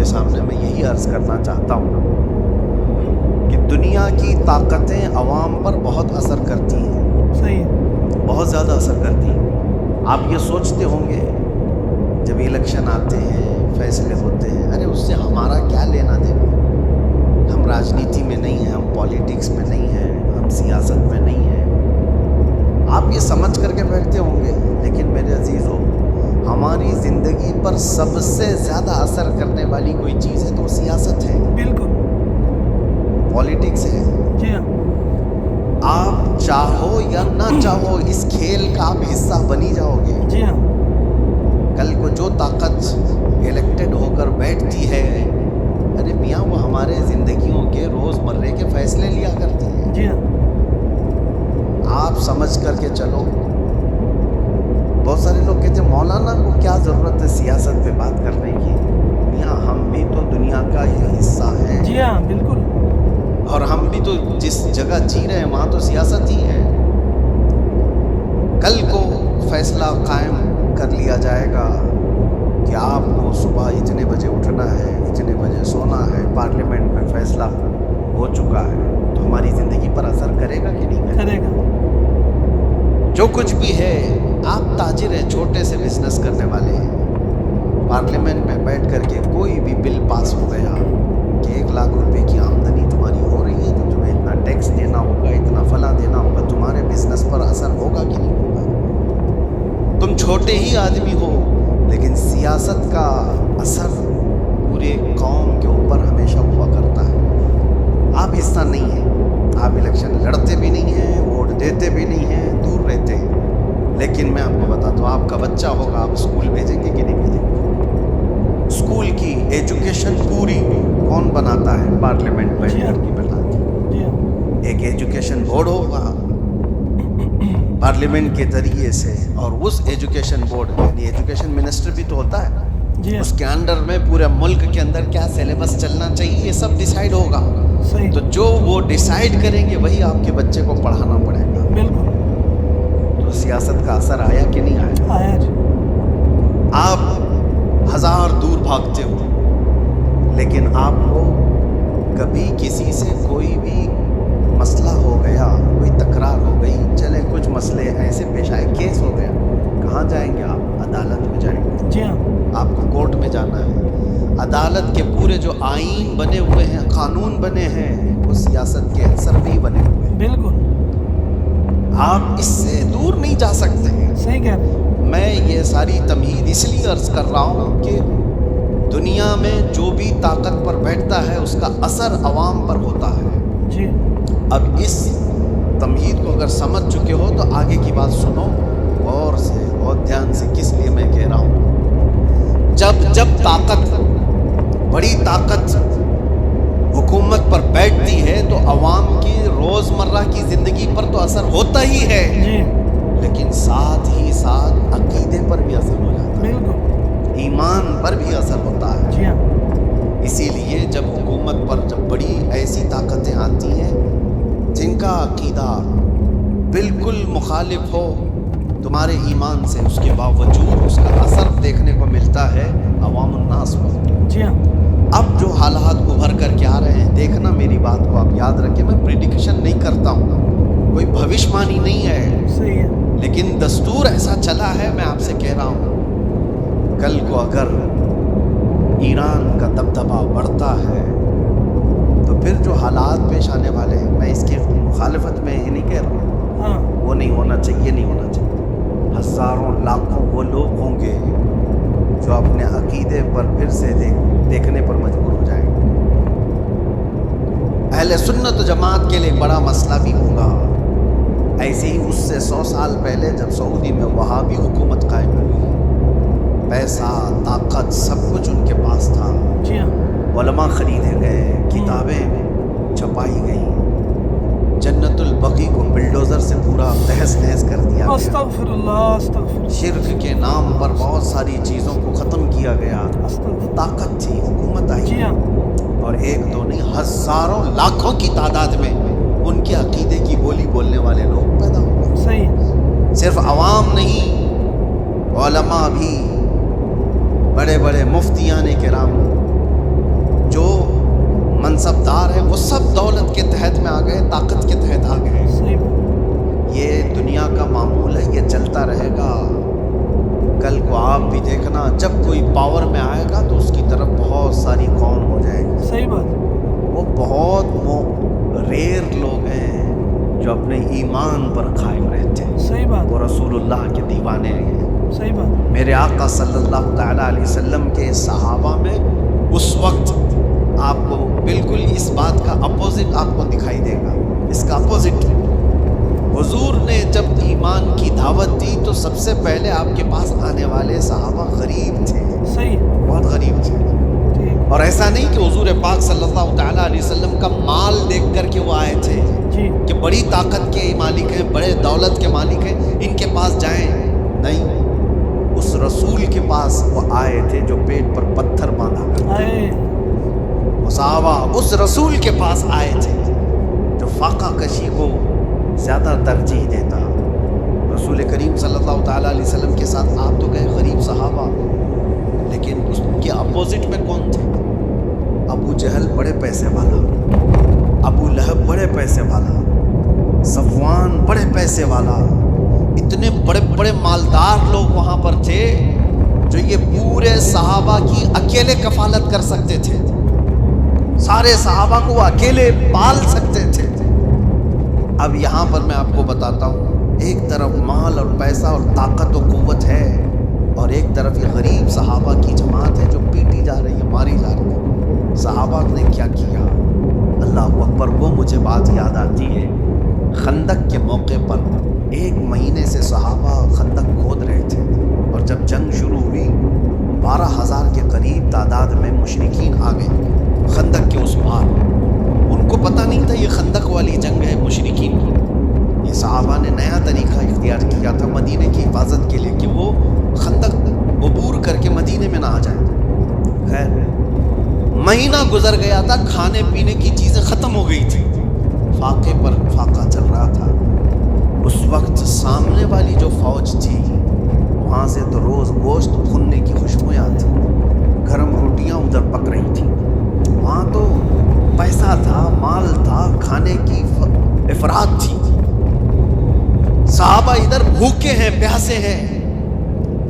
کے سامنے میں یہی عرض کرنا چاہتا ہوں کہ دنیا کی طاقتیں عوام پر بہت اثر کرتی ہیں، صحیح ہے، بہت زیادہ اثر کرتی ہیں۔ آپ یہ سوچتے ہوں گے جب الیکشن آتے ہیں، فیصلے ہوتے ہیں، ارے اس سے ہمارا کیا لینا دینا، ہم راجنیتی میں نہیں ہیں، ہم پالیٹکس میں نہیں ہیں، ہم سیاست میں نہیں ہیں، آپ یہ سمجھ کر کے بیٹھتے ہوں گے۔ لیکن میرے عزیزو، ہماری زندگی پر سب سے زیادہ اثر کرنے والی کوئی چیز ہے تو وہ سیاست ہے، بالکل، پالیٹکس ہے۔ جی ہاں، آپ چاہو یا نہ چاہو اس کھیل کا آپ حصہ بنی جاؤ گے۔ جی ہاں، کل کو جو طاقت الیکٹڈ ہو کر بیٹھتی ہے، ارے میاں وہ ہمارے زندگیوں کے روز مرے کے فیصلے لیا کرتی ہے۔ جی ہاں، آپ سمجھ کر کے چلو۔ بہت سارے لوگ کہتے ہیں مولانا کو کیا ضرورت ہے سیاست پہ بات کرنے کی، میاں ہم بھی تو دنیا کا ہی حصہ ہیں، جی ہاں، بالکل، اور ہم بھی تو جس جگہ جی رہے ہیں وہاں تو سیاست ہی ہے۔ کل کو فیصلہ قائم کر لیا جائے گا کہ آپ کو صبح اتنے بجے اٹھنا ہے، اتنے بجے سونا ہے، پارلیمنٹ میں فیصلہ ہو چکا ہے، تو ہماری زندگی پر اثر کرے گا کہ نہیں کرے گا؟ کرے گا، جو کچھ بھی ہے، آپ تاجر ہیں، چھوٹے سے بزنس کرنے والے ہیں، پارلیمنٹ میں بیٹھ کر کے کوئی بھی بل پاس ہو گیا کہ 1,00,000 روپے کی آمدنی تمہاری ہو رہی ہے تو تمہیں اتنا ٹیکس دینا ہوگا، اتنا فلاں دینا ہوگا، تمہارے بزنس پر اثر ہوگا کہ نہیں ہوگا؟ تم چھوٹے ہی آدمی ہو لیکن سیاست کا اثر پورے قوم کے اوپر ہمیشہ ہوا کرتا ہے۔ آپ حصہ نہیں ہیں، آپ الیکشن لڑتے بھی نہیں ہیں، ووٹ دیتے بھی نہیں ہیں، دور رہتے ہیں، لیکن میں آپ کو بتاتا ہوں آپ کا بچہ ہوگا، آپ اسکول بھیجیں گے کہ نہیں بھیجیں گے؟ اسکول کی ایجوکیشن پوری کون بناتا ہے؟ پارلیمنٹ بیٹھ کر کے بناتی ہے۔ جی ہاں، ایک ایجوکیشن بورڈ ہوگا پارلیمنٹ کے ذریعے سے، اور اس ایجوکیشن بورڈ یعنی ایجوکیشن منسٹر بھی تو ہوتا ہے، جی ہاں، اس کے انڈر میں پورے ملک کے اندر کیا سلیبس چلنا چاہیے یہ سب ڈیسائیڈ ہوگا، صحیح، تو جو وہ ڈیسائیڈ کریں گے وہی آپ کے بچے کو پڑھانا پڑے گا۔ بالکل، تو سیاست کا اثر آیا کہ نہیں آیا؟ آیا جی، آپ ہزار دور بھاگتے ہو لیکن آپ کو کبھی کسی سے کوئی بھی مسئلہ ہو گیا، کوئی تکرار ہو گئی، چلیں کچھ مسئلے ایسے پیش آئے، کیس ہو گیا، کہاں جائیں گے آپ؟ عدالت میں جائیں گے، جی ہاں، آپ کو کورٹ میں جانا ہے۔ عدالت کے پورے جو آئین بنے ہوئے ہیں، قانون بنے ہیں، وہ سیاست کے اثر میں ہی بنے ہوئے ہیں، بالکل، آپ اس سے دور نہیں جا سکتے۔ صحیح کہہ رہے ہیں، میں یہ ساری تمہید اس لیے عرض کر رہا ہوں کہ دنیا میں جو بھی طاقت پر بیٹھتا ہے اس کا اثر عوام پر ہوتا ہے۔ جی، اب اس تمہید کو اگر سمجھ چکے ہو تو آگے کی بات سنو غور سے، بہت دھیان سے، کس لیے میں کہہ رہا ہوں۔ جب طاقت، بڑی طاقت حکومت پر بیٹھتی ہے تو عوام کی روزمرہ کی زندگی پر تو اثر ہوتا ہی ہے، جی، لیکن ساتھ ہی ساتھ عقیدے پر بھی اثر ہو جاتا ہے، بالکل، ایمان پر بھی اثر ہوتا ہے۔ جی ہاں، اسی لیے جب حکومت پر جب بڑی ایسی طاقتیں آتی ہیں جن کا عقیدہ بالکل مخالف ہو تمہارے ایمان سے، اس کے باوجود اس کا اثر دیکھنے کو ملتا ہے عوام الناس پر۔ جی ہاں، اب جو حالات ابھر کر کے آ رہے ہیں، دیکھنا میری بات کو آپ یاد رکھیں، میں پریڈکشن نہیں کرتا ہوں، کوئی بھوشوانی نہیں ہے، صحیح ہے، لیکن دستور ایسا چلا ہے، میں آپ سے کہہ رہا ہوں کل کو اگر ایران کا دبدبہ بڑھتا ہے تو پھر جو حالات پیش آنے والے ہیں، میں اس کی مخالفت میں یہ نہیں کہہ رہا ہوں، ہاں، وہ نہیں ہونا چاہیے، نہیں ہونا چاہیے، ہزاروں لاکھوں وہ لوگ ہوں گے جو اپنے عقیدے پر پھر سے دیکھنے پر مجبور ہو جائیں گے۔ اہل سنت و جماعت کے لیے بڑا مسئلہ بھی ہوگا، ایسے ہی اس سے 100 سال پہلے جب سعودی میں وہابی حکومت قائم ہوئی، پیسہ، طاقت، سب کچھ ان کے پاس تھا، جی ہاں، علماء خریدے گئے، کتابیں چھپائی گئیں، جنت البقیع کو بلڈوزر سے پورا تہس نہس کر دیا گیا، استغفر اللہ، استغفر اللہ، شرک کے نام پر بہت ساری چیزوں کو ختم کیا گیا، استغفر، طاقت تھی، حکومت آئی، جی ہاں، اور ایک دو نہیں ہزاروں لاکھوں کی تعداد میں ان کے عقیدے کی بولی بولنے والے لوگ پیدا ہوئے۔ صحیح، صرف عوام نہیں، علماء بھی، بڑے بڑے مفتیان کرام، صلی اللہ تعالیٰ علیہ وسلم کے صحابہ میں اس وقت آپ کو بالکل اس بات کا اپوزٹ آپ کو دکھائی دے گا. اس کا اپوزٹ، حضور نے جب ایمان کی دعوت دی تو سب سے پہلے آپ کے پاس آنے والے صحابہ غریب تھے، صحیح، بہت غریب تھے. ٹھیک، اور ایسا نہیں کہ حضور پاک صلی اللہ تعالیٰ علیہ وسلم کا مال دیکھ کر کے وہ آئے تھے جی، کہ بڑی طاقت کے مالک ہیں، بڑے دولت کے مالک ہیں، ان کے پاس جائیں. نہیں، اس رسول کے پاس وہ آئے تھے جو پیٹ پر پتھر باندھا کرتے. آئے، وہ صحابہ اس رسول کے پاس آئے تھے جو فاقہ کشی کو زیادہ ترجیح دیتا. رسول کریم صلی اللہ تعالیٰ علیہ وسلم کے ساتھ آپ تو گئے غریب صحابہ، لیکن اس کے اپوزٹ میں کون تھے؟ ابو جہل بڑے پیسے والا، ابو لہب بڑے پیسے والا، صفوان بڑے پیسے والا، اتنے بڑے بڑے مالدار لوگ وہاں پر تھے جو یہ پورے صحابہ کی اکیلے کفالت کر سکتے تھے، سارے صحابہ کو وہ اکیلے پال سکتے تھے. اب یہاں پر میں آپ کو بتاتا ہوں، ایک طرف مال اور پیسہ اور طاقت و قوت ہے، اور ایک طرف یہ غریب صحابہ کی جماعت ہے جو پیٹی جا رہی ہے، ماری جا رہی ہے. صحابہ نے کیا کیا؟ اللہ اکبر. وہ مجھے بات یاد آتی ہے، خندق کے موقع پر 1 مہینے سے صحابہ خندق کھود رہے تھے، اور جب جنگ شروع ہوئی 12,000 کے قریب تعداد میں مشرکین آ گئے خندق کے اس پار. ان کو پتہ نہیں تھا یہ خندق والی جنگ ہے مشرکین کی. یہ صحابہ نے نیا طریقہ اختیار کیا تھا مدینے کی حفاظت کے لیے کہ وہ خندق عبور کر کے مدینے میں نہ آ جائیں. خیر، مہینہ گزر گیا تھا، کھانے پینے کی چیزیں ختم ہو گئی تھی، فاقے پر فاقہ چل رہا تھا. اس وقت سامنے والی جو فوج تھی وہاں سے تو روز گوشت بھوننے کی خوشبویاں تھیں، گرم روٹیاں ادھر پک رہی تھیں. وہاں تو پیسہ تھا، مال تھا، کھانے کی افراد تھی. صحابہ ادھر بھوکے ہیں، پیاسے ہیں،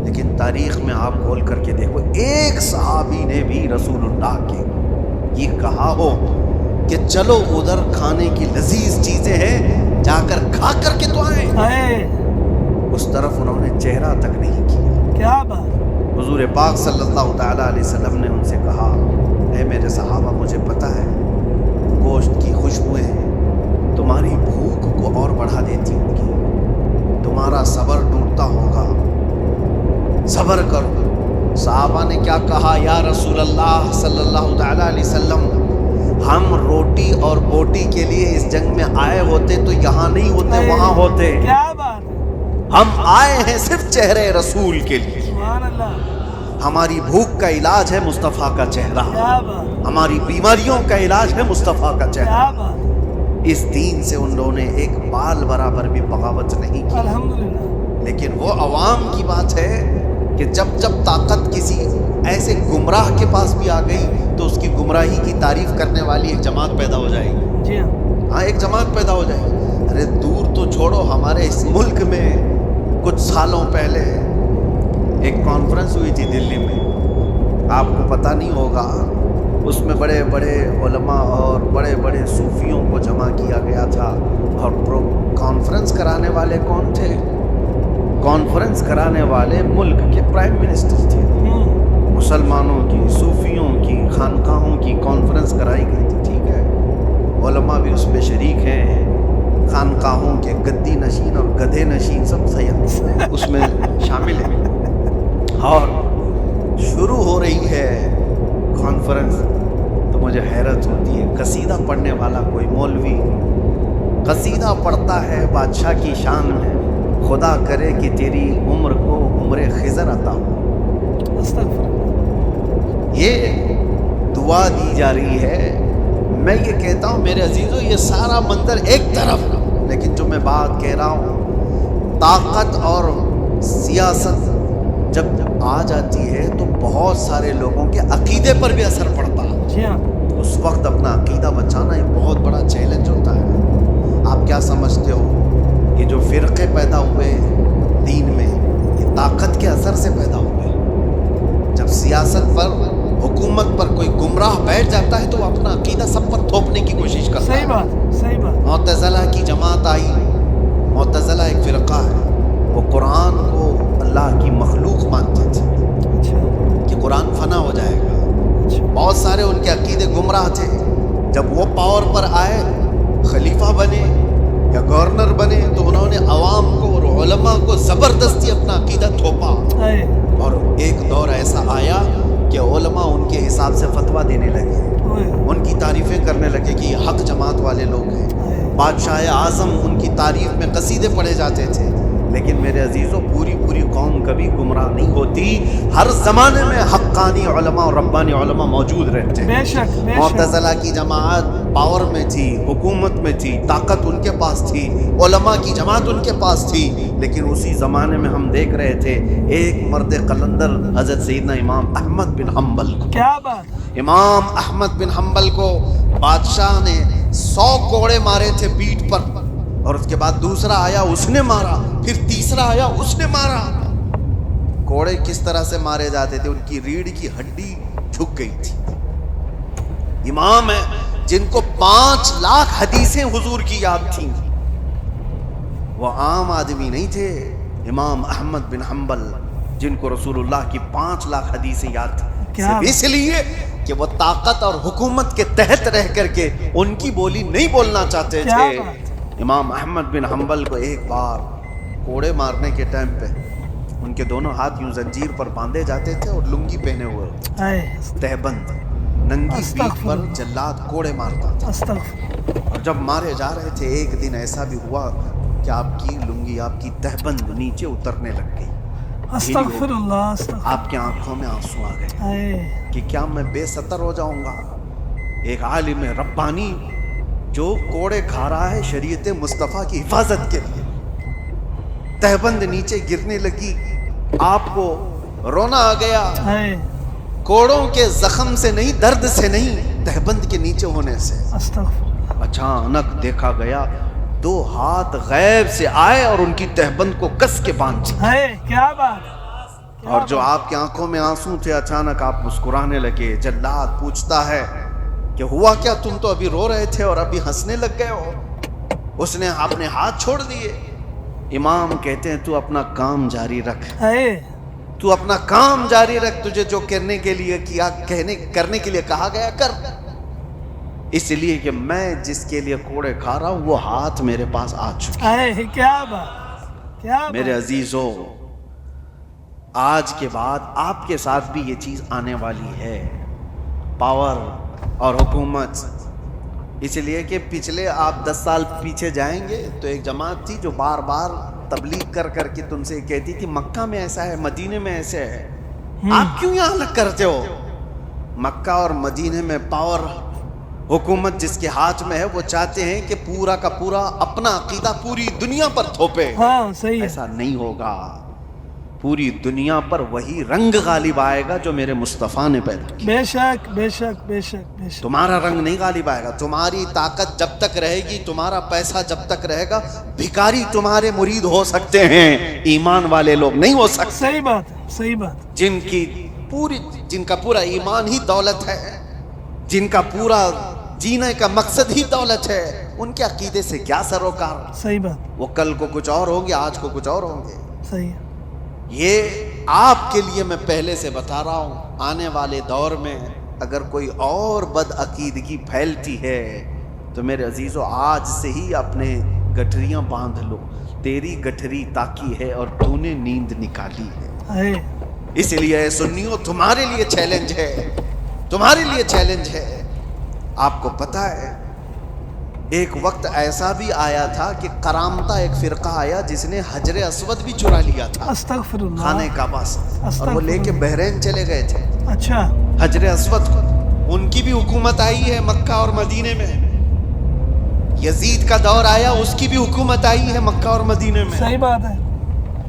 لیکن تاریخ میں آپ کھول کر کے دیکھو ایک صحابی نے بھی رسول اللہ کے یہ کہا ہو کہ چلو ادھر کھانے کی لذیذ چیزیں ہیں، جا کر کھا کر کے تو آئیں. اس طرف انہوں نے چہرہ تک نہیں کیا. کیا بات. حضور پاک صلی اللہ تعالیٰ علیہ وسلم نے ان سے کہا، اے میرے صحابہ، مجھے پتہ ہے گوشت کی خوشبوئیں تمہاری بھوک کو اور بڑھا دیتی ہوں گی، تمہارا صبر ٹوٹتا ہوگا، صبر کرو. صحابہ نے کیا کہا؟ یا رسول اللہ صلی اللہ تعالیٰ علیہ وسلم، ہم روٹی اور بوٹی کے لیے اس جنگ میں آئے ہوتے تو یہاں نہیں ہوتے، وہاں ہوتے. کیا بات. ہم آئے ہیں صرف چہرے رسول کے لیے. سبحان اللہ. ہماری بھوک کا علاج ہے مصطفیٰ کا چہرہ، کیا بات. ہماری بیماریوں کا علاج ہے مصطفیٰ کا چہرہ. کیا بات. اس دین سے ان لوگوں نے ایک بال برابر بھی بغاوت نہیں کی. الحمدللہ. لیکن وہ عوام کی بات ہے کہ جب جب طاقت کسی ایسے گمراہ کے پاس بھی آ گئی تو اس کی گمراہی کی تعریف کرنے والی ایک جماعت پیدا ہو جائے گی. جی ہاں. ہاں، ایک جماعت پیدا ہو جائے گی. ارے دور تو چھوڑو، ہمارے اس ملک میں کچھ سالوں پہلے ایک کانفرنس ہوئی تھی دلی میں، آپ کو پتہ نہیں ہوگا. اس میں بڑے بڑے علماء اور بڑے بڑے صوفیوں کو جمع کیا گیا تھا. اور کانفرنس کرانے والے کون تھے؟ کانفرنس کرانے والے ملک کے پرائم منسٹر تھے. مسلمانوں کی، صوفیوں کی، خانقاہوں کی کانفرنس کرائی گئی تھی. ٹھیک ہے، علماء بھی اس میں شریک ہیں، خانقاہوں کے گدی نشین اور گدھے نشین سب سید اس میں شامل ہیں. اور شروع ہو رہی ہے کانفرنس تو مجھے حیرت ہوتی ہے. قصیدہ پڑھنے والا کوئی مولوی قصیدہ پڑھتا ہے بادشاہ کی شان میں، خدا کرے کہ تیری عمر کو عمر خضر عطا ہو. استغفر. یہ دعا دی جا رہی ہے. میں یہ کہتا ہوں میرے عزیزو، یہ سارا منظر ایک طرف، لیکن جو میں بات کہہ رہا ہوں، طاقت اور سیاست جب آ جاتی ہے تو بہت سارے لوگوں کے عقیدے پر بھی اثر پڑتا ہے. جی ہاں. اس وقت اپنا عقیدہ بچانا ایک بہت بڑا چیلنج ہوتا ہے. آپ کیا سمجھتے ہو یہ جو فرقے پیدا ہوئے دین میں، یہ طاقت کے اثر سے پیدا ہوئے؟ جب سیاست پر، حکومت پر کوئی گمراہ بیٹھ جاتا ہے تو وہ اپنا عقیدہ سب پر تھوپنے کی کوشش کرتا ہے. صحیح بات. صحیح بات. معتزلہ کی جماعت آئی. معتزلہ ایک فرقہ ہے، وہ قرآن کو اللہ کی مخلوق مانتے تھے. قرآن فنا ہو جائے گا. اچھا. بہت سارے ان کے عقیدے گمراہ تھے. جب وہ پاور پر آئے، خلیفہ بنے یا گورنر بنے، تو انہوں نے عوام کو اور علماء کو زبردستی اپنا عقیدہ تھوپا. آئے. اور ایک دور ایسا آیا کہ علماء ان کے حساب سے فتویٰ دینے لگے، ان کی تعریفیں کرنے لگے کہ یہ حق جماعت والے لوگ ہیں. بادشاہ اعظم ان کی تعریف میں قصیدے پڑھے جاتے تھے. لیکن میرے عزیزوں، پوری قوم کبھی گمراہ نہیں ہوتی. ہر زمانے میں حقانی علماء اور ربانی علماء موجود رہتے ہیں. بے شک بے شک. معتزلہ کی جماعت پاور میں تھی، حکومت میں تھی، طاقت ان کے پاس تھی، علماء کی جماعت ان کے پاس تھی. لیکن اسی زمانے میں ہم دیکھ رہے تھے ایک مرد قلندر حضرت سیدنا امام احمد بن حنبل کو. کیا بات. امام احمد بن حنبل کو بادشاہ نے 100 کوڑے مارے تھے پیٹھ پر، اور اس کے بعد دوسرا آیا اس نے مارا، پھر تیسرا آیا اس نے مارا. کوڑے کس طرح سے مارے جاتے تھے؟ ان کی ریڑھ کی ہڈی جھک گئی تھی. امام ہے جن کو 5 لاکھ حدیثیں حضور کی یاد تھیں. وہ عام آدمی نہیں تھے. امام احمد بن حنبل جن کو رسول اللہ کی 5 لاکھ حدیثیں یاد تھیں، صرف اس لیے کہ وہ طاقت اور حکومت کے تحت رہ کر کے ان کی بولی نہیں بولنا چاہتے تھے. امام احمد بن حنبل کو ایک بار کوڑے مارنے کے ٹائم پہ ان کے دونوں ہاتھ یوں زنجیر پر باندھے جاتے تھے اور لنگی پہنے ہوئے، تہبند، ننگی پیٹھ پر جلاد کوڑے مارتا تھا. اور جب مارے جا رہے تھے ایک دن ایسا بھی ہوا کہ آپ کی لنگی، آپ کی تہبند نیچے اترنے لگ گئی. استغفر اللہ. آپ کی آنکھوں میں آنسو آ گئے کہ کیا میں بے ستر ہو جاؤں گا؟ ایک عالم ربانی جو کوڑے کھا رہا ہے شریعت مصطفیٰ کی حفاظت کے لیے، تہبند نیچے گرنے لگی. آپ کو رونا آ گیا، کوڑوں کے زخم سے نہیں، درد سے نہیں، تہبند کے نیچے ہونے سے. اچانک دیکھا گیا 2 ہاتھ غیب سے آئے اور ان کی تہبند کو کس کے باندھ دیے. کیا بات. اور جو آپ کی آنکھوں میں آنسو تھے، اچانک آپ مسکرانے لگے. جلاد پوچھتا ہے کہ ہوا کیا؟ تم تو ابھی رو رہے تھے اور ابھی ہنسنے لگ گئے ہو. اس نے اپنے ہاتھ چھوڑ دیے. امام کہتے ہیں تو اپنا کام جاری رکھ، تو اپنا کام جاری رکھ، تجھے جو کرنے کے لیے کیا، کرنے کے لیے کہا گیا کر. اس لیے کہ میں جس کے لیے کوڑے کھا رہا ہوں وہ ہاتھ میرے پاس آ چکے. کیا بات. میرے عزیزو، آج کے بعد آپ کے ساتھ بھی یہ چیز آنے والی ہے، پاور اور حکومت. اس لیے کہ پچھلے آپ 10 سال پیچھے جائیں گے تو ایک جماعت تھی جو بار بار تبلیغ کر کر کے تم سے کہتی تھی مکہ میں ایسا ہے، مدینے میں ایسے ہے، آپ کیوں یہاں الگ کرتے ہو؟ مکہ اور مدینے میں پاور، حکومت جس کے ہاتھ میں ہے وہ چاہتے ہیں کہ پورا کا پورا اپنا عقیدہ پوری دنیا پر تھوپے. ایسا نہیں ہوگا. پوری دنیا پر وہی رنگ غالب آئے گا جو میرے مصطفیٰ نے پیدا کیا. بے شک بے شک بے شک بے شک. تمہارا رنگ نہیں غالب آئے گا. تمہاری طاقت جب تک رہے گی، تمہارا پیسہ جب تک رہے گا، بھکاری تمہارے مرید ہو سکتے ہیں، ایمان والے لوگ نہیں ہو سکتے. صحیح بات، صحیح بات. جن کا پورا ایمان ہی دولت ہے، جن کا پورا جینے کا مقصد ہی دولت ہے، ان کے عقیدے سے کیا سروکار. صحیح بات. وہ کل کو کچھ اور ہوں گے، آج کو کچھ اور ہوں گے. صحیح. یہ آپ کے لیے میں پہلے سے بتا رہا ہوں، آنے والے دور میں اگر کوئی اور بد عقیدگی پھیلتی ہے تو میرے عزیزو آج سے ہی اپنے گٹھریاں باندھ لو. تیری گٹھری تاکی ہے اور تو نے نیند نکالی ہے. اس لیے سنیو، تمہارے لیے چیلنج ہے، تمہارے لیے چیلنج ہے. آپ کو پتا ہے ایک وقت ایسا بھی آیا تھا کہ کرامتا ایک فرقہ آیا جس نے حجر اسود بھی چرا لیا تھا، استغفر اللہ، خانہ کعبہ سے، اور وہ لے کے بحرین چلے گئے تھے. اچھا. حجر اسود کو ان کی بھی حکومت آئی ہے مکہ اور مدینے میں. یزید کا دور آیا، اس کی بھی حکومت آئی ہے مکہ اور مدینے میں. صحیح بات ہے.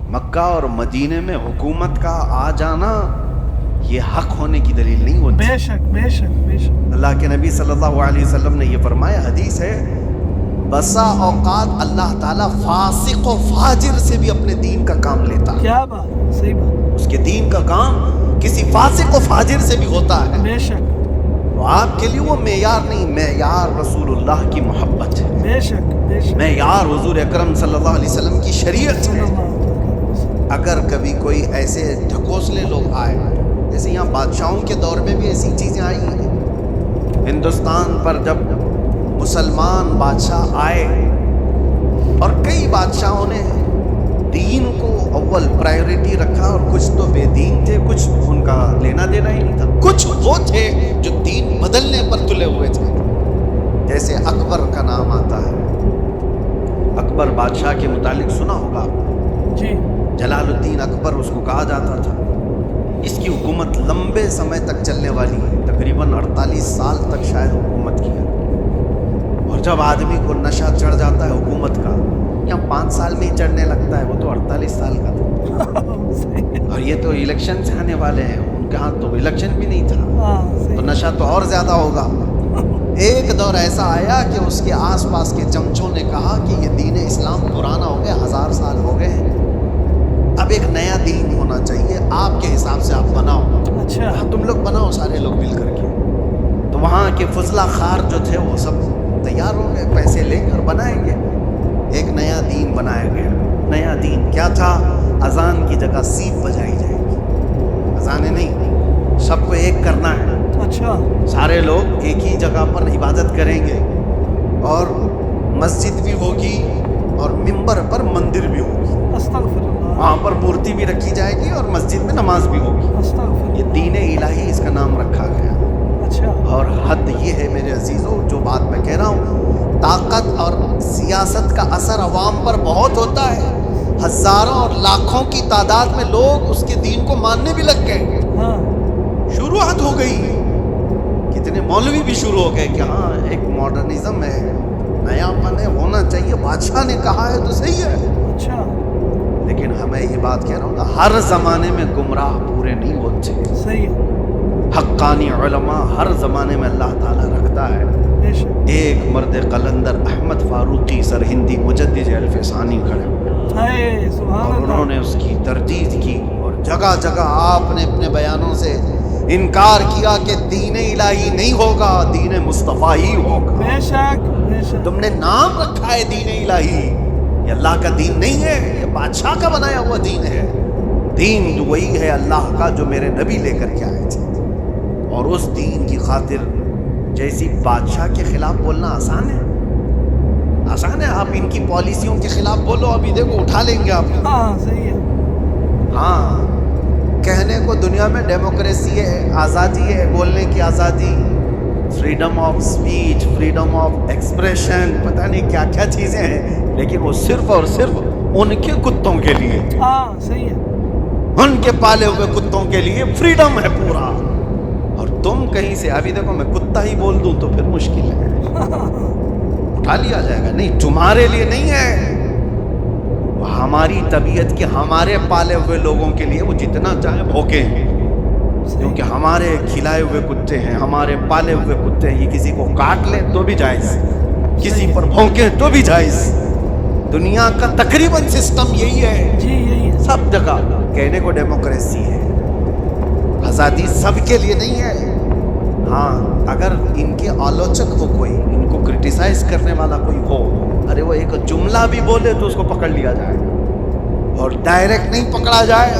مکہ اور مدینے میں حکومت کا آ جانا یہ حق ہونے کی دلیل نہیں ہوتی. بے شک بے شک بے شک. اللہ کے نبی صلی اللہ علیہ وسلم نے یہ فرمایا، حدیث ہے، بسا اوقات اللہ تعالیٰ فاسق و فاجر سے بھی اپنے دین کا کام لیتا ہے. کیا بات. صحیح بات. اس کے دین کا کام کسی فاسق و فاجر سے بھی ہوتا ہے. بے شک. تو آپ کے لیے وہ معیار نہیں، معیار رسول اللہ کی محبت ہے. بے شک بے شک. معیار حضور اکرم صلی اللہ علیہ وسلم کی شریعت ہے. اگر کبھی کوئی ایسے ڈھکوسلے لوگ آئے جیسے یہاں بادشاہوں کے دور میں بھی ایسی چیزیں آئی ہیں. ہندوستان پر جب مسلمان بادشاہ آئے اور کئی بادشاہوں نے دین کو اول پرائیورٹی رکھا، اور کچھ تو بے دین تھے، کچھ ان کا لینا دینا ہی نہیں تھا. کچھ وہ تھے جو دین بدلنے پر تلے ہوئے تھے. جیسے اکبر کا نام آتا ہے. اکبر بادشاہ کے متعلق سنا ہوگا، جی جلال الدین اکبر اس کو کہا جاتا تھا. اس کی حکومت لمبے سمے تک چلنے والی ہے، تقریباً 48 سال تک شاید حکومت کی ہے. اور جب آدمی کو نشہ چڑھ جاتا ہے حکومت کا، یا 5 سال میں ہی چڑھنے لگتا ہے، وہ تو 48 سال کا تھا. اور یہ تو الیکشن سے آنے والے ہیں، ان کے ہاں تو الیکشن بھی نہیں تھا، تو نشہ تو اور زیادہ ہوگا. ایک دور ایسا آیا کہ اس کے آس پاس کے چمچوں نے کہا کہ یہ دین اسلام پرانا ہو گیا، 1000 سال ہو گئے ہیں، اب ایک نیا دین ہونا چاہیے، آپ کے حساب سے آپ بناؤ. اچھا تم لوگ بناؤ سارے لوگ مل کر کے. تو وہاں کے فضلہ خار جو تھے وہ سب تیار ہو گئے، پیسے لے کر بنائیں گے. ایک نیا دین بنایا گیا. نیا دین کیا تھا؟ اذان کی جگہ سیپ بجائی جائے گی. اذانیں نہیں، سب کو ایک کرنا ہے. اچھا سارے لوگ ایک ہی جگہ پر عبادت کریں گے، اور مسجد بھی ہوگی اور ممبر پر مندر بھی ہوگی. استغفر اللہ. وہاں پر مورتی بھی رکھی جائے گی اور مسجد میں نماز بھی ہوگی. استغفر یہ دین الہی اس کا نام رکھا گیا. اچھا اور حد یہ ہے میرے عزیزوں، جو بات میں کہہ رہا ہوں، طاقت اور سیاست کا اثر عوام پر بہت ہوتا ہے. ہزاروں اور لاکھوں کی تعداد میں لوگ اس کے دین کو ماننے بھی لگ گئے. ہاں شروعات ہو گئی، کتنے مولوی بھی شروع ہو گئے کہ ہاں ایک ماڈرنزم ہے، نیا پن ہے، ہونا چاہیے، بادشاہ نے کہا ہے تو صحیح ہے. اچھا لیکن ہمیں یہ بات کہہ رہا ہوں کہ ہر زمانے میں گمراہ پورے نہیں ہوتے. صحیح ہے. حقانی علماء ہر زمانے میں اللہ تعالیٰ رکھتا ہے. بے شک. ایک مرد قلندر احمد فاروقی سرہندی مجدد الفسانی کھڑے ہوئے، ہائے سبحان اور انہوں اللہ. نے اس کی تردید کی، اور جگہ جگہ آپ نے اپنے بیانوں سے انکار کیا کہ دین الہی نہیں ہوگا، دین مصطفیٰ ہی ہوگا. بے شک بے شک. تم نے نام رکھا ہے دین الہی، یہ اللہ کا دین نہیں ہے، یہ بادشاہ کا بنایا ہوا دین ہے. دین تو وہی ہے اللہ کا جو میرے نبی لے کر کے آئے تھے. اور اس دین کی خاطر جیسی بادشاہ کے خلاف بولنا آسان ہے؟ آسان ہے؟ آپ ان کی پالیسیوں کے خلاف بولو، ابھی دیکھو اٹھا لیں گے آپ. ہاں صحیح ہے. ہاں کہنے کو دنیا میں ڈیموکریسی ہے، آزادی ہے، بولنے کی آزادی، freedom of speech, freedom of expression, پتہ نہیں کیا کیا چیزیں ہیں، لیکن وہ صرف اور صرف ان کے کتوں کے لیے، ہاں صحیح ہے. ان کے پالے ہوئے کتوں کے لیے فریڈم ہے پورا. اور تم کہیں سے ابھی دیکھو میں کتا ہی بول دوں تو پھر مشکل ہے، اٹھا لیا جائے گا. نہیں، تمہارے لیے نہیں ہے، وہ ہماری طبیعت کے ہمارے پالے ہوئے لوگوں کے لیے وہ جتنا چاہے بھوکیں ہیں، کیونکہ ہمارے کھلائے ہوئے کتے ہیں، ہمارے پالے ہوئے کتے ہیں. یہ کسی کو کاٹ لیں تو بھی جائز، کسی پر بھونکیں تو بھی جائز. دنیا کا تقریباً سسٹم یہی ہے. جی یہی ہے. سب جگہ کہنے کو ڈیموکریسی ہے، آزادی سب کے لیے نہیں ہے. ہاں اگر ان کے آلوچک ہو کوئی، ان کو کرٹیسائز کرنے والا کوئی ہو، ارے وہ ایک جملہ بھی بولے تو اس کو پکڑ لیا جائے، اور ڈائریکٹ نہیں پکڑا جائے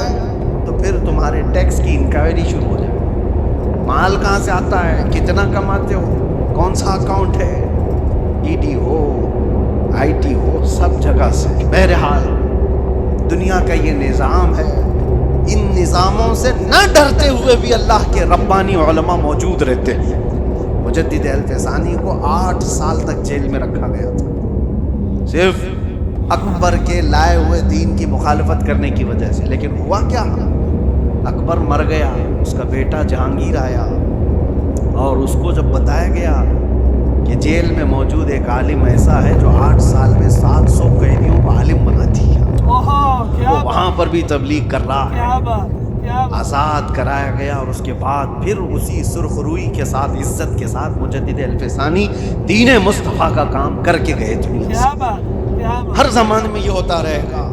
تو پھر تمہارے ٹیکس کی انکوائری شروع ہو جائے. مال کہاں سے آتا ہے، کتنا کماتے ہو، کون سا اکاؤنٹ ہے، E D who, I T ہو، سب جگہ سے. بہرحال دنیا کا یہ نظام ہے. ان نظاموں سے نہ ڈرتے ہوئے بھی اللہ کے ربانی علماء موجود رہتے ہیں. مجدد الفسانی کو 8 سال تک جیل میں رکھا گیا تھا، صرف اکبر کے لائے ہوئے دین کی مخالفت کرنے کی وجہ سے. لیکن ہوا کیا؟ اکبر مر گیا، اس کا بیٹا جہانگیر آیا، اور اس کو جب بتایا گیا کہ جیل میں موجود ایک عالم ایسا ہے جو 8 سال میں 700 قیدیوں کو عالم بنا دیا، وہ وہاں پر بھی تبلیغ کر رہا ہے. کیا بات، کیا بات. آزاد کرایا گیا، اور اس کے بعد پھر اسی سرخ روئی کے ساتھ، عزت کے ساتھ مجدد الفسانی دین مصطفیٰ کا کام کر کے گئے دنیا سے. کیا بات، کیا بات. ہر زمانے میں یہ ہوتا رہے گا.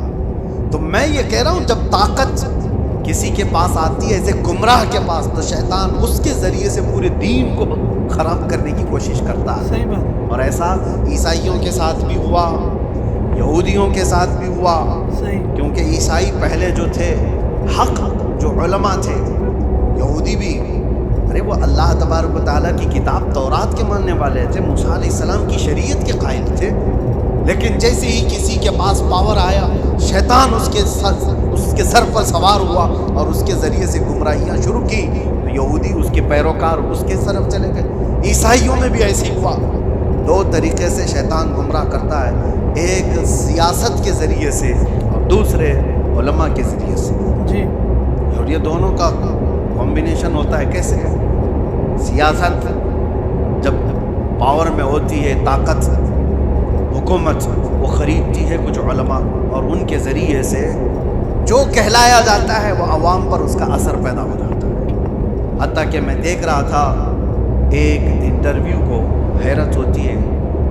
تو میں یہ کہہ رہا ہوں جب طاقت کسی کے پاس آتی ہے ایسے گمراہ کے پاس، تو شیطان اس کے ذریعے سے پورے دین کو خراب کرنے کی کوشش کرتا ہے. صحیح بات. اور ایسا عیسائیوں کے ساتھ بھی ہوا، یہودیوں کے ساتھ بھی ہوا. صحیح. کیونکہ عیسائی پہلے جو تھے، حق جو علماء تھے، یہودی بھی، ارے وہ اللہ تبارک و تعالیٰ کی کتاب تورات کے ماننے والے تھے، موسیٰ علیہ السلام کی شریعت کے قائل تھے، لیکن جیسے ہی کسی کے پاس پاور آیا، شیطان اس کے سر پر سوار ہوا اور اس کے ذریعے سے گمراہیاں شروع کی، تو یہودی اس کے پیروکار اس کے طرف چلے گئے۔ عیسائیوں میں بھی ایسے ہوا۔ دو طریقے سے شیطان گمراہ کرتا ہے، ایک سیاست کے ذریعے سے اور دوسرے علماء کے ذریعے سے، جی اور یہ دونوں کا کمبینیشن ہوتا ہے کیسے؟ سیاست جب پاور میں ہوتی ہے، طاقت، حکومت وہ خریدتی ہے کچھ علماء، اور ان کے ذریعے سے جو کہلایا جاتا ہے وہ عوام پر اس کا اثر پیدا ہو جاتا ہے۔ حتیٰ کہ میں دیکھ رہا تھا ایک انٹرویو کو، حیرت ہوتی ہے،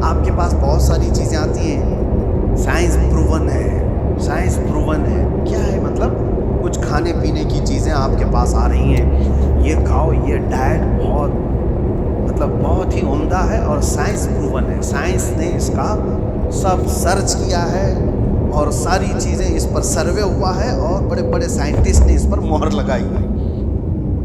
آپ کے پاس بہت ساری چیزیں آتی ہیں، سائنس پروون ہے، سائنس پروون ہے، کیا ہے مطلب؟ کچھ کھانے پینے کی چیزیں آپ کے پاس آ رہی ہیں، یہ کھاؤ، یہ ڈائٹ بہت ہی عمدہ ہے اور سائنس پروون ہے، سائنس نے اس کا سب سرچ کیا ہے اور ساری چیزیں اس پر سروے ہوا ہے اور بڑے بڑے سائنٹسٹ نے اس پر مہر لگائی ہے،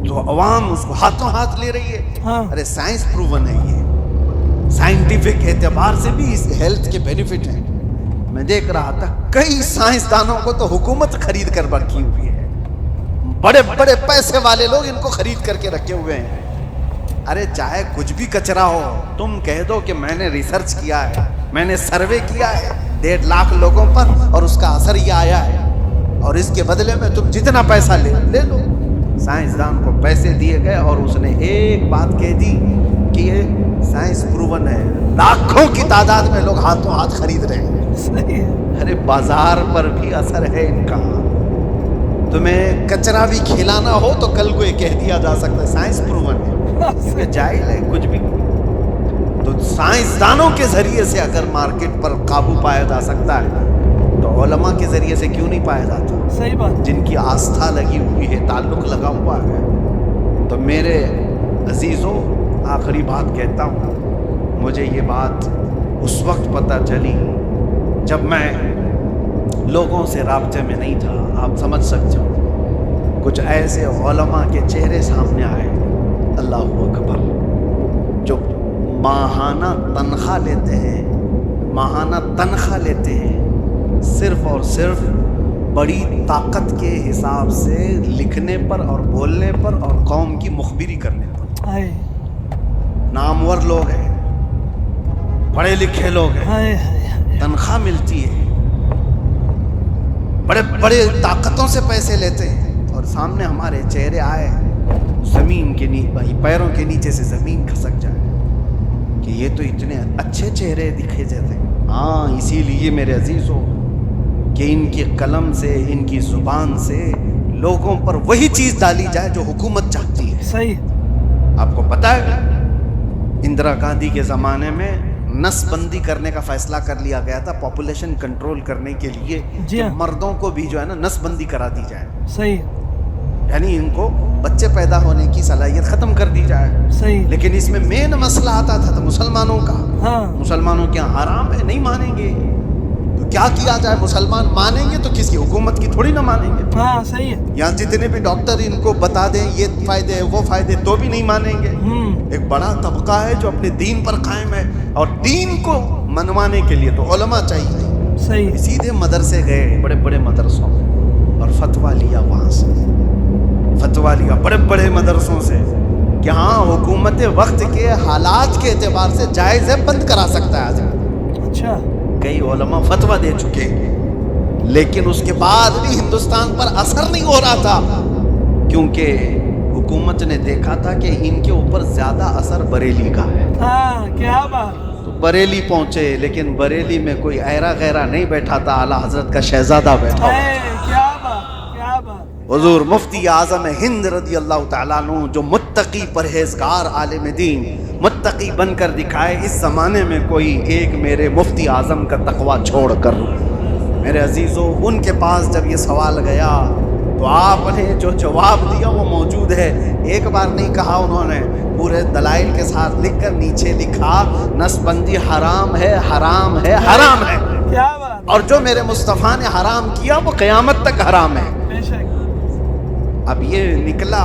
تو عوام اس کو ہاتھوں ہاتھ لے رہی ہے۔ ہاں ارے سائنس پروون ہے، یہ سائنٹیفک اعتبار سے بھی اس ہیلتھ کے بینیفٹ ہیں۔ میں دیکھ رہا تھا کئی سائنسدانوں کو تو حکومت خرید کر رکھی ہوئی ہے، بڑے بڑے پیسے والے لوگ ان کو خرید کر کے رکھے ہوئے ہیں۔ ارے چاہے کچھ بھی کچرا ہو، تم کہہ دو کہ میں نے ریسرچ کیا ہے، میں نے سروے کیا ہے 1.5 لاکھ لوگوں پر اور اس کا اثر یہ آیا ہے، اور اس کے بدلے میں تم جتنا پیسہ لے لو۔ سائنسدان کو پیسے دیے گئے اور اس نے ایک بات کہہ دی کہ یہ سائنس پروون ہے، لاکھوں کی تعداد میں لوگ ہاتھوں ہاتھ خرید رہے ہیں۔ صحیح ہے۔ ارے بازار پر بھی اثر ہے ان کا، تمہیں کچرا بھی کھلانا ہو تو کل کو یہ کہہ دیا جا سکتا ہے سائنس پروون ہے، کیونکہ جاہل ہے کچھ بھی۔ تو سائنسدانوں کے ذریعے سے اگر مارکیٹ پر قابو پایا جا سکتا ہے تو علماء کے ذریعے سے کیوں نہیں پایا جاتا؟ صحیح بات۔ جن کی آستھا لگی ہوئی ہے، تعلق لگا ہوا ہے۔ تو میرے عزیزوں، آخری بات کہتا ہوں، مجھے یہ بات اس وقت پتہ چلی جب میں لوگوں سے رابطے میں نہیں تھا، آپ سمجھ سکتے ہو، کچھ ایسے علماء کے چہرے سامنے آئے، اللہ اکبر، جو ماہانہ تنخواہ لیتے ہیں صرف اور صرف بڑی طاقت کے حساب سے لکھنے پر اور بولنے پر اور قوم کی مخبری کرنے پر۔ ہائے نامور لوگ ہیں، پڑھے لکھے لوگ ہیں، ہائے ہائے، تنخواہ ملتی ہے، بڑے بڑے طاقتوں سے پیسے لیتے ہیں، اور سامنے ہمارے چہرے آئے، زمین کے پیروں کے نیچے سے زمین کھسک جائے کہ یہ تو اتنے اچھے چہرے دکھے جاتے ہیں۔ ہاں، اسی لیے میرے عزیزوں کہ ان کی قلم سے، ان کی زبان سے لوگوں پر وہی چیز ڈالی جائے جو حکومت چاہتی ہے۔ صحیح۔ آپ کو پتہ ہے اندرا گاندھی کے زمانے میں نس بندی کرنے کا فیصلہ کر لیا گیا تھا، پاپولیشن کنٹرول کرنے کے لیے، جی کہ ہاں، مردوں کو بھی جو ہے نا نس بندی کرا دی جائے، صحیح یعنی ان کو بچے پیدا ہونے کی صلاحیت ختم کر دی جائے۔ صحیح۔ لیکن اس میں مین مسئلہ آتا تھا تو مسلمانوں کا، ہاں مسلمانوں کے یہاں حرام ہے، نہیں مانیں گے، تو کیا کیا جائے؟ مسلمان مانیں گے تو کس کی؟ حکومت کی تھوڑی نہ مانیں گے۔ ہاں صحیح ہے۔ یہاں جتنے بھی ڈاکٹر ان کو بتا دیں یہ فائدے وہ فائدے، تو بھی نہیں مانیں گے۔ ایک بڑا طبقہ ہے جو اپنے دین پر قائم ہے، اور دین کو منوانے کے لیے تو علماء چاہیے۔ صحیح۔ سیدھے مدرسے گئے، بڑے بڑے مدرسوں میں، اور فتویٰ لیا، وہاں سے فتویٰ لیا بڑے بڑے مدرسوں سے کہ ہاں حکومت وقت کے حالات کے اعتبار سے جائز ہے، بند کرا سکتا ہے آج۔ اچھا، کئی علماء فتویٰ دے چکے، لیکن اس کے بعد بھی ہندوستان پر اثر نہیں ہو رہا تھا، کیونکہ حکومت نے دیکھا تھا کہ ان کے اوپر زیادہ اثر بریلی کا ہے۔ ہاں کیا بات۔ تو بریلی پہنچے، لیکن بریلی میں کوئی ایرا غیرہ نہیں بیٹھا تھا، اعلیٰ حضرت کا شہزادہ بیٹھا ہوا۔ کیا بات، کیا بات۔ حضور مفتی اعظم ہند رضی اللہ تعالیٰ عنہ، جو متقی پرہیزگار عالم دین، متقی بن کر دکھائے، اس زمانے میں کوئی ایک میرے مفتی اعظم کا تقویٰ چھوڑ کر۔ میرے عزیزوں، ان کے پاس جب یہ سوال گیا تو آپ نے جو جواب دیا وہ موجود ہے، ایک بار نہیں کہا انہوں نے، پورے دلائل کے ساتھ لکھ کر نیچے لکھا نس بندی حرام ہے، حرام ہے، حرام ہے، کیا بات۔ اور جو میرے مصطفیٰ نے حرام کیا وہ قیامت تک حرام ہے۔ بے شک۔ اب یہ نکلا